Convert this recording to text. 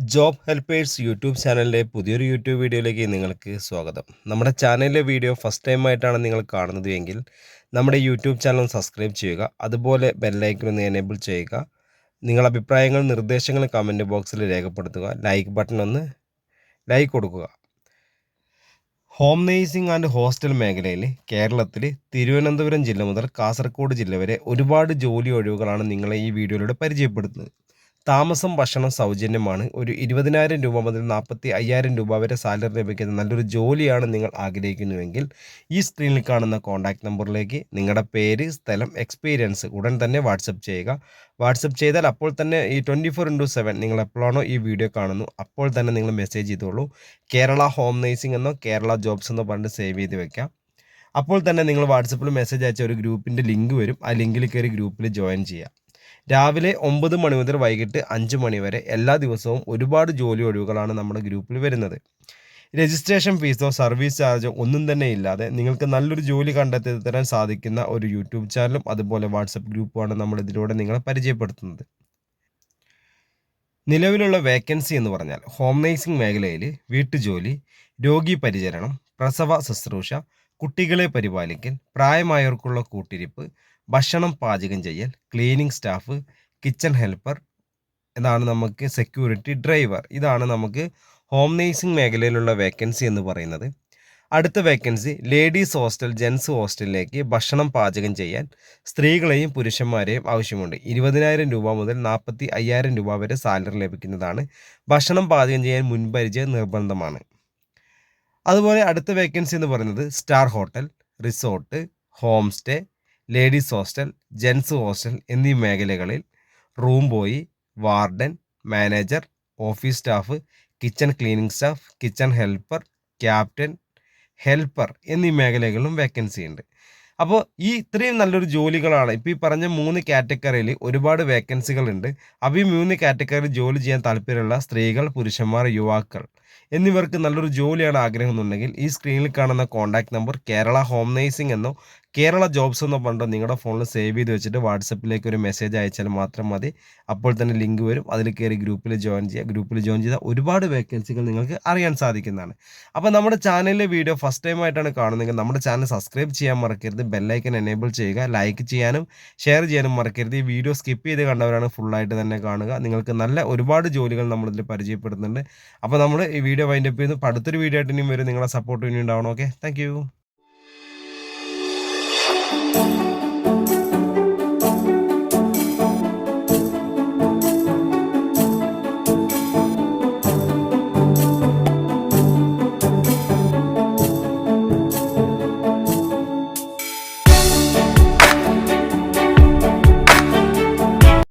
Job helpers YouTube ചാനലിലെ പുതിയൊരു YouTube വീഡിയോയിലേക്ക് നിങ്ങൾക്ക് സ്വാഗതം. നമ്മുടെ ചാനലിലെ വീഡിയോ ഫസ്റ്റ് ടൈം ആയിട്ടാണ് നിങ്ങൾ കാണുന്നത് എങ്കിൽ നമ്മുടെ യൂട്യൂബ് ചാനൽ സബ്സ്ക്രൈബ് ചെയ്യുക. അതുപോലെ ബെല്ലൈക്കൺ ഒന്ന് എനേബിൾ ചെയ്യുക. നിങ്ങളുടെ അഭിപ്രായങ്ങൾ നിർദ്ദേശങ്ങൾ കമൻറ്റ് ബോക്സിൽ രേഖപ്പെടുത്തുക. ലൈക്ക് ബട്ടൺ ഒന്ന് ലൈക്ക് കൊടുക്കുക. ഹോം നേഴ്സിംഗ് ആൻഡ് ഹോസ്റ്റൽ മേഖലയിൽ കേരളത്തിൽ തിരുവനന്തപുരം ജില്ല മുതൽ കാസർഗോഡ് ജില്ല വരെ ഒരുപാട് ജോലി ഒഴിവുകളാണ് നിങ്ങളെ ഈ വീഡിയോയിലൂടെ പരിചയപ്പെടുത്തുന്നത്. താമസം ഭക്ഷണം സൗജന്യമാണ്. ഒരു 20,000 രൂപ മുതൽ 45,000 രൂപ വരെ സാലറി ലഭിക്കുന്ന നല്ലൊരു ജോലിയാണ് നിങ്ങൾ ആഗ്രഹിക്കുന്നുവെങ്കിൽ ഈ സ്ക്രീനിൽ കാണുന്ന കോൺടാക്റ്റ് നമ്പറിലേക്ക് നിങ്ങളുടെ പേര്, സ്ഥലം, എക്സ്പീരിയൻസ് ഉടൻ തന്നെ വാട്സപ്പ് ചെയ്യുക. വാട്സപ്പ് ചെയ്താൽ അപ്പോൾ തന്നെ ഈ 24/7 നിങ്ങൾ എപ്പോഴാണോ ഈ വീഡിയോ കാണുന്നു അപ്പോൾ തന്നെ നിങ്ങൾ മെസ്സേജ് ചെയ്തോളൂ. കേരള ഹോം നേഴ്സിംഗ് എന്നോ കേരള ജോബ്സ് എന്നോ പറഞ്ഞിട്ട് സേവ് ചെയ്ത് വെക്കാം. അപ്പോൾ തന്നെ നിങ്ങൾ വാട്സപ്പിൽ മെസ്സേജ് അയച്ച ഒരു ഗ്രൂപ്പിൻ്റെ ലിങ്ക് വരും. ആ ലിങ്കിൽ കയറി ഗ്രൂപ്പിൽ ജോയിൻ ചെയ്യാം. രാവിലെ 9 മണി മുതൽ വൈകിട്ട് 5 മണി വരെ എല്ലാ ദിവസവും ഒരുപാട് ജോലി ഒഴിവുകളാണ് നമ്മുടെ ഗ്രൂപ്പിൽ വരുന്നത്. രജിസ്ട്രേഷൻ ഫീസോ സർവീസ് ചാർജോ ഒന്നും തന്നെ ഇല്ലാതെ നിങ്ങൾക്ക് നല്ലൊരു ജോലി കണ്ടെത്തി തരാൻ സാധിക്കുന്ന ഒരു യൂട്യൂബ് ചാനലും അതുപോലെ വാട്സപ്പ് ഗ്രൂപ്പുമാണ് നമ്മൾ ഇതിലൂടെ നിങ്ങളെ പരിചയപ്പെടുത്തുന്നത്. നിലവിലുള്ള വേക്കൻസി എന്ന് പറഞ്ഞാൽ ഹോം നേഴ്സിംഗ് മേഖലയിൽ വീട്ടുജോലി, രോഗി പരിചരണം, പ്രസവ ശുശ്രൂഷ, കുട്ടികളെ പരിപാലിക്കൽ, പ്രായമായവർക്കുള്ള കൂട്ടിരിപ്പ്, ഭക്ഷണം പാചകം ചെയ്യൽ, ക്ലീനിങ് സ്റ്റാഫ്, കിച്ചൺ ഹെൽപ്പർ, ഇതാണ് നമുക്ക് സെക്യൂരിറ്റി ഡ്രൈവർ. ഇതാണ് നമുക്ക് ഹോം നേഴ്സിംഗ് മേഖലയിലുള്ള വേക്കൻസി എന്ന് പറയുന്നത്. അടുത്ത വേക്കൻസി ലേഡീസ് ഹോസ്റ്റൽ, ജെൻസ് ഹോസ്റ്റലിലേക്ക് ഭക്ഷണം പാചകം ചെയ്യാൻ സ്ത്രീകളെയും പുരുഷന്മാരെയും ആവശ്യമുണ്ട്. 20,000 രൂപ മുതൽ 45,000 രൂപ വരെ സാലറി ലഭിക്കുന്നതാണ്. ഭക്ഷണം പാചകം ചെയ്യാൻ മുൻപരിചയം നിർബന്ധമാണ്. അതുപോലെ അടുത്ത വേക്കൻസി എന്ന് പറയുന്നത് star hotel, resort, home stay, ladies hostel, gents hostel എന്നീ മേഖലകളിൽ room boy, warden, manager, office staff, kitchen cleaning staff, kitchen helper, captain, helper എന്നീ മേഖലകളിലും വേക്കൻസി ഉണ്ട്. അപ്പോൾ ഈ ഇത്രയും നല്ലൊരു ജോലികളാണ് ഇപ്പോൾ ഈ പറഞ്ഞ 3 കാറ്റഗറിയിൽ ഒരുപാട് വേക്കൻസികളുണ്ട്. അപ്പോൾ ഈ 3 കാറ്റഗറിയിൽ ജോലി ചെയ്യാൻ താല്പര്യമുള്ള സ്ത്രീകൾ, പുരുഷന്മാർ, യുവാക്കൾ എന്നിവർക്ക് നല്ലൊരു ജോലിയാണ് ആഗ്രഹമെന്നുണ്ടെങ്കിൽ ഈ സ്ക്രീനിൽ കാണുന്ന contact number Kerala home nursing എന്നോ കേരള ജോബ്സ് എന്നോ പറഞ്ഞോ നിങ്ങളുടെ ഫോണിൽ സേവ് ചെയ്ത് വെച്ചിട്ട് വാട്സപ്പിലേക്ക് ഒരു മെസ്സേജ് അയച്ചാൽ മാത്രം മതി. അപ്പോൾ തന്നെ ലിങ്ക് വരും. അതിൽ കയറി ഗ്രൂപ്പിൽ ജോയിൻ ചെയ്യുക. ഗ്രൂപ്പിൽ ജോയിൻ ചെയ്താൽ ഒരുപാട് വേക്കൻസികൾ നിങ്ങൾക്ക് അറിയാൻ സാധിക്കുന്നതാണ്. അപ്പോൾ നമ്മുടെ ചാനലിലെ വീഡിയോ ഫസ്റ്റ് ടൈം ആയിട്ടാണ് കാണുന്നതെങ്കിൽ നമ്മുടെ ചാനൽ സബ്സ്ക്രൈബ് ചെയ്യാൻ മറക്കരുത്. ബെല്ലൈക്കൻ എനേബിൾ ചെയ്യുക. ലൈക്ക് ചെയ്യാനും ഷെയർ ചെയ്യാനും മറക്കരുത്. ഈ വീഡിയോ സ്കിപ്പ് ചെയ്ത് കണ്ടവരാണ് ഫുള്ളായിട്ട് തന്നെ കാണുക. നിങ്ങൾക്ക് നല്ല ഒരുപാട് ജോലികൾ നമ്മളിതിൽ പരിചയപ്പെടുത്തുന്നുണ്ട്. അപ്പോൾ നമ്മൾ ഈ വീഡിയോ വൈൻഡപ്പ് ചെയ്യുന്നു. അടുത്തൊരു വീഡിയോ ആയിട്ട് ഇനിയും വരും. നിങ്ങളെ സപ്പോർട്ട് ഇനി ഉണ്ടാവണം. Okay, thank